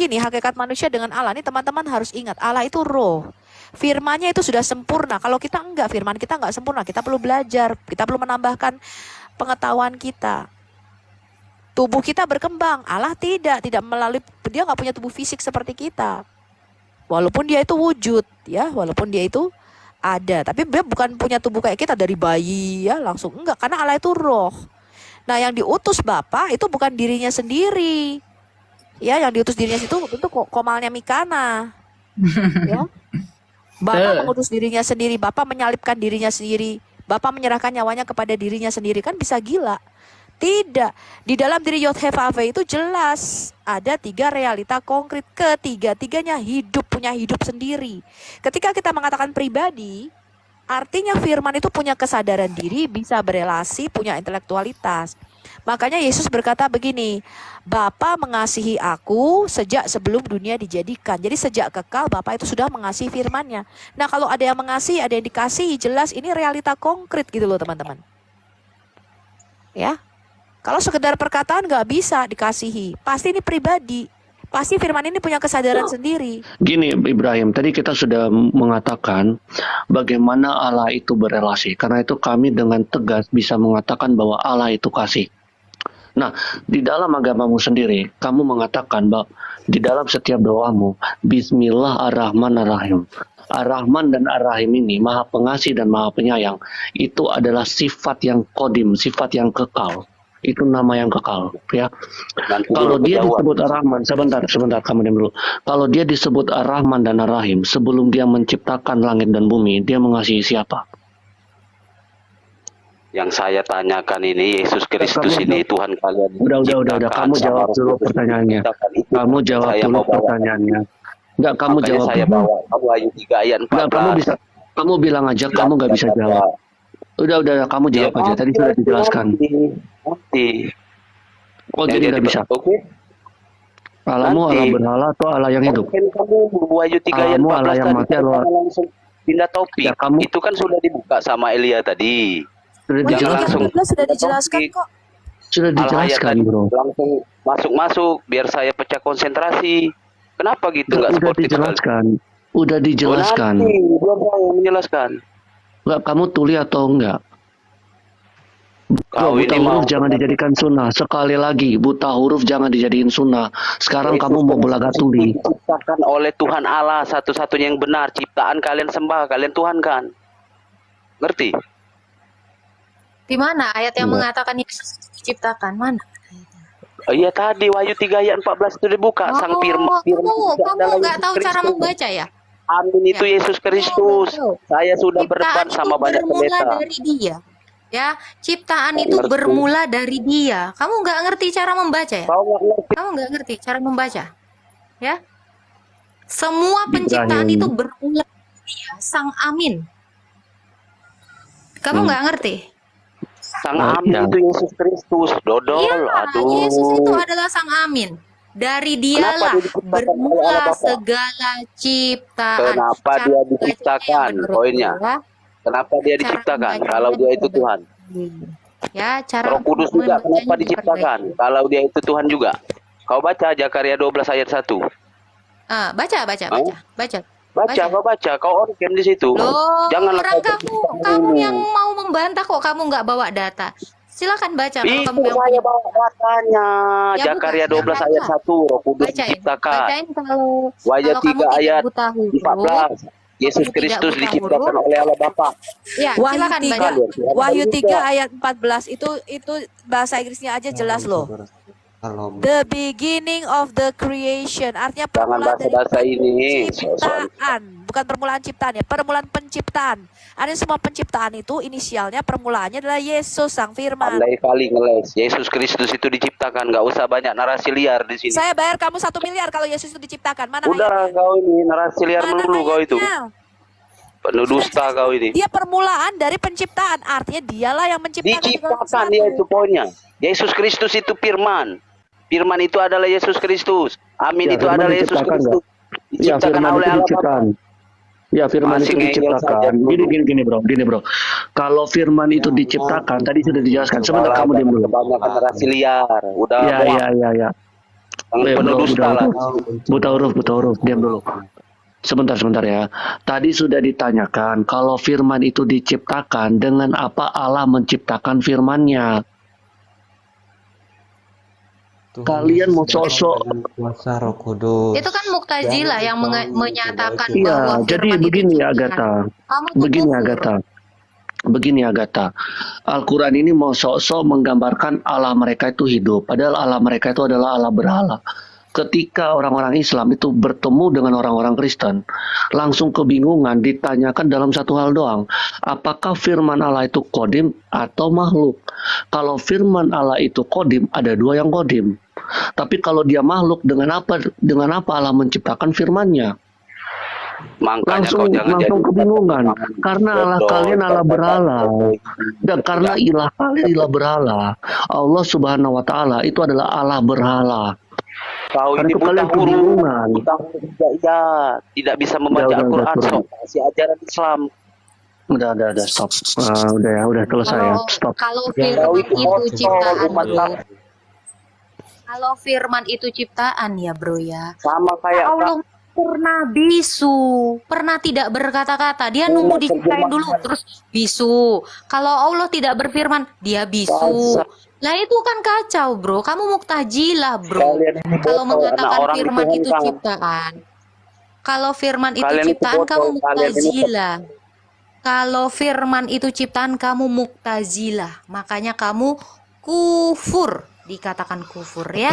gini, hakikat manusia dengan Allah ini teman-teman harus ingat, Allah itu roh. Firman-Nya itu sudah sempurna. Kalau kita enggak, firman kita enggak sempurna. Kita perlu belajar, kita perlu menambahkan pengetahuan kita. Tubuh kita berkembang, Allah tidak melalui, dia nggak punya tubuh fisik seperti kita. Walaupun dia itu wujud, ya, walaupun dia itu ada, tapi dia bukan punya tubuh kayak kita dari bayi, ya, langsung enggak, karena Allah itu roh. Nah, yang diutus Bapa itu bukan dirinya sendiri, ya, yang diutus dirinya itu komalnya Mikana, ya. Bapa mengutus dirinya sendiri, Bapa menyalibkan dirinya sendiri, Bapa menyerahkan nyawanya kepada dirinya sendiri, kan bisa gila. Tidak, di dalam diri Yod-Heh-Vav-Veh itu jelas ada 3 realita konkret, ketiga-tiganya hidup, punya hidup sendiri. Ketika kita mengatakan pribadi, artinya firman itu punya kesadaran diri, bisa berelasi, punya intelektualitas. Makanya Yesus berkata begini, Bapa mengasihi aku sejak sebelum dunia dijadikan. Jadi sejak kekal Bapa itu sudah mengasihi firman-Nya. Nah, kalau ada yang mengasihi, ada yang dikasihi, jelas ini realita konkret gitu loh teman-teman. Ya. Kalau sekedar perkataan nggak bisa dikasihi. Pasti ini pribadi. Pasti firman ini punya kesadaran sendiri. Gini Ibrahim, tadi kita sudah mengatakan bagaimana Allah itu berelasi. Karena itu kami dengan tegas bisa mengatakan bahwa Allah itu kasih. Nah, di dalam agamamu sendiri, kamu mengatakan bahwa di dalam setiap doamu, Bismillahirrahmanirrahim. Ar-Rahman dan Ar-Rahim ini, Maha Pengasih dan Maha Penyayang, itu adalah sifat yang kodim, sifat yang kekal. Itu nama yang kekal, ya. Kalau dia disebut Ar-Rahman, sebentar kamu diam dulu. Kalau dia disebut Ar-Rahman dan Ar-Rahim, sebelum dia menciptakan langit dan bumi, dia mengasihi siapa? Yang saya tanyakan ini, Yesus Kristus ini Tuhan kalian. Udah, kamu jawab dulu pertanyaannya. Kamu jawab dulu pertanyaannya. Enggak, kamu jawab. Saya bawa Wahyu 3 ayat 14. Enggak, kamu bilang aja kamu nggak bisa jawab. Udah, kamu jawab aja. Tadi sudah dijelaskan. Oh, jadi nggak bisa. Allahmu Allah berhala atau Allah yang hidup? Allahmu Allah yang mati atau langsung pindah topik. Ya, kamu... Itu kan sudah dibuka sama Elia tadi. Sudah dijelaskan. Sudah dijelaskan kok. Sudah dijelaskan, bro. Langsung masuk biar saya pecah konsentrasi. Kenapa gitu nggak sportif? Udah dijelaskan. Belum mau menjelaskan. Enggak, kamu tuli atau enggak? Buta huruf jangan dijadikan sunnah. Sekali lagi, buta huruf jangan dijadiin sunnah. Sekarang kamu mau belaga tuli. Diciptakan oleh Tuhan Allah, satu-satunya yang benar. Ciptaan kalian sembah, kalian Tuhan kan? Ngerti? Di mana ayat yang mengatakan Yesus diciptakan? Mana? Iya tadi Wahyu 3 ayat 14 itu dibuka. Sang firman. Kamu nggak tahu cara membaca ya? Amin, itu ya. Yesus Kristus. Saya sudah berdebat sama banyak pendeta. Dari dia. Ya, ciptaan itu bermula dari dia. Kamu nggak ngerti cara membaca ya? Kamu nggak ngerti cara membaca, ya? Semua penciptaan itu bermula dari dia, Sang Amin. Kamu nggak ngerti? Sang Amin itu Yesus Kristus, dodol. Iya, aduh. Yesus itu adalah Sang Amin. Dari dialah bermula segala ciptaan. Kenapa dia diciptakan? Poinnya. Kenapa dia diciptakan kalau dia itu Tuhan? Ya, cara Roh Kudus juga kenapa diciptakan kalau dia itu Tuhan juga? Kau baca Zakaria 12 ayat 1. Baca. Kau organ di situ. Loh, janganlah kamu yang mau membantah kok kamu nggak bawa data. Silakan baca. Itu saya bawa datanya. Ya, Zakaria 12 ayat 1. Roh Kudus diciptakan. Bacain kalau Wahyu 3 ayat 14. Yesus Kristus diciptakan oleh Allah Bapa. Ya, silakan baca. Wahyu 3 ayat 14 itu bahasa Inggrisnya aja jelas loh. The beginning of the creation, artinya permulaan dari penciptaan, bukan permulaan ciptaan ya, permulaan penciptaan. Artinya semua penciptaan itu inisialnya permulaannya adalah Yesus Sang Firman. Andai kali ngeles, Yesus Kristus itu diciptakan, nggak usah banyak narasi liar di sini. Saya bayar kamu 1 miliar kalau Yesus itu diciptakan. Mana udah ayatnya? Kau ini narasi liar melulu kau itu. Penuh dusta kau ini. Dia permulaan dari penciptaan, artinya dialah yang menciptakan. Diciptakan dia itu poinnya. Yesus Kristus itu Firman. Firman itu adalah Yesus Kristus. Amin ya, itu adalah Yesus Kristus. Diciptakan oleh Allah. Ya, firman itu diciptakan. Gini bro. Kalau firman itu diciptakan, tadi sudah dijelaskan. Sebentar kamu diam dulu. Banyak narasi liar. Udah. Ya. penuh dusta lah. Buta huruf, diam dulu. Sebentar ya. Tadi sudah ditanyakan kalau firman itu diciptakan, dengan apa Allah menciptakan firman-Nya? Kalian mau sosok kuasa Roh Kudus. Itu kan Mu'tazilah yang menyatakan Iya, bahwa jadi firman itu begini ciptaan. Agatha. Kamu tuh kufur. Begini Agatha. Al-Quran ini mau sok-sok menggambarkan Allah mereka itu hidup. Padahal Allah mereka itu adalah Allah berhala. Ketika orang-orang Islam itu bertemu dengan orang-orang Kristen, langsung kebingungan, ditanyakan dalam satu hal doang. Apakah firman Allah itu kodim atau makhluk? Kalau firman Allah itu kodim, ada dua yang kodim. Tapi kalau dia makhluk, dengan apa Allah menciptakan firman-Nya? Makanya kau jangan jadi Langsung kebingungan. Karena Allah kalian Allah berhala. Dan karena ilah kalian ilah berhala, Allah Subhanahu wa Ta'ala itu adalah Allah berhala. Kau ini buta huruf, tidak bisa membaca Al-Quran, kasih ajaran Islam. Udah, stop. Udah selesai ya, stop. Kalau firman itu ciptaan, bro. Kalau firman itu ciptaan ya, bro ya. Sama kayak Allah pernah bisu, pernah tidak berkata-kata. Dia nunggu diciptain dulu, terus bisu. Kalau Allah tidak berfirman, dia bisu. Lah itu kan kacau, bro. Kamu Mu'tazilah, bro. Kalau mengatakan firman itu ciptaan. Kalau firman itu ciptaan, kamu Mu'tazilah. Kalau firman itu ciptaan, kamu Mu'tazilah. Makanya kamu kufur. Dikatakan kufur ya.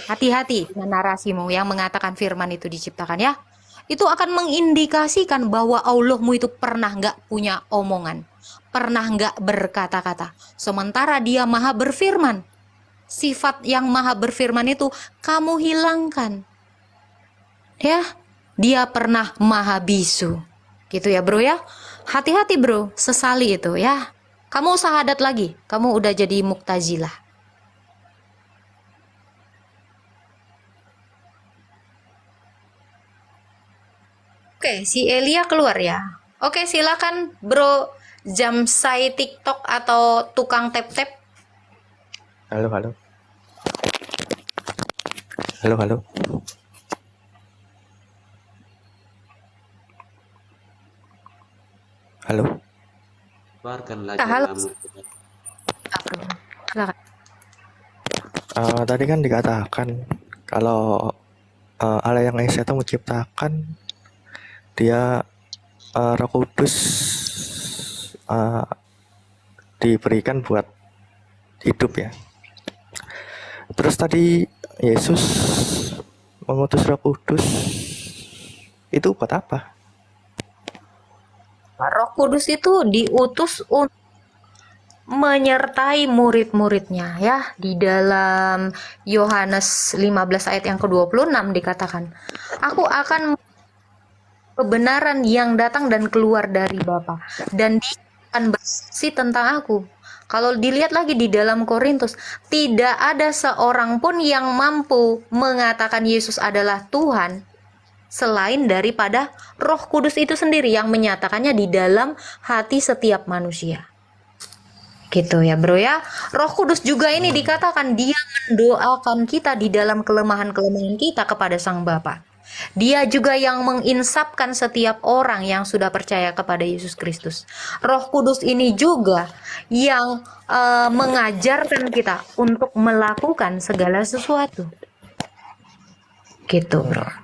Hati-hati dengan narasimu yang mengatakan firman itu diciptakan ya. Itu akan mengindikasikan bahwa Allahmu itu pernah nggak punya omongan, pernah nggak berkata-kata. Sementara dia maha berfirman. Sifat yang maha berfirman itu kamu hilangkan. Ya, dia pernah maha bisu. Gitu ya bro ya. Hati-hati bro, sesali itu ya. Kamu syahadat lagi, kamu udah jadi Mu'tazilah. Oke, si Elia keluar ya. Oke, silakan bro Jamsai TikTok atau tukang tap-tap. Halo. Halo. Keluarkan lagi Halo. kamu. Silakan. Tadi kan dikatakan kalau Allah yang Esa itu menciptakan, dia Roh Kudus diberikan buat hidup ya. Terus tadi Yesus mengutus Roh Kudus itu buat apa? Roh Kudus itu diutus untuk menyertai murid-muridnya ya. Di dalam Yohanes 15 ayat yang ke-26 dikatakan, aku akan kebenaran yang datang dan keluar dari Bapa, dan dia akan bersaksi tentang aku. Kalau dilihat lagi di dalam Korintus, tidak ada seorang pun yang mampu mengatakan Yesus adalah Tuhan selain daripada Roh Kudus itu sendiri yang menyatakannya di dalam hati setiap manusia. Gitu ya bro ya. Roh Kudus juga ini dikatakan dia mendoakan kita di dalam kelemahan-kelemahan kita kepada Sang Bapa. Dia juga yang menginsapkan setiap orang yang sudah percaya kepada Yesus Kristus. Roh Kudus ini juga yang mengajarkan kita untuk melakukan segala sesuatu. Gitu bro.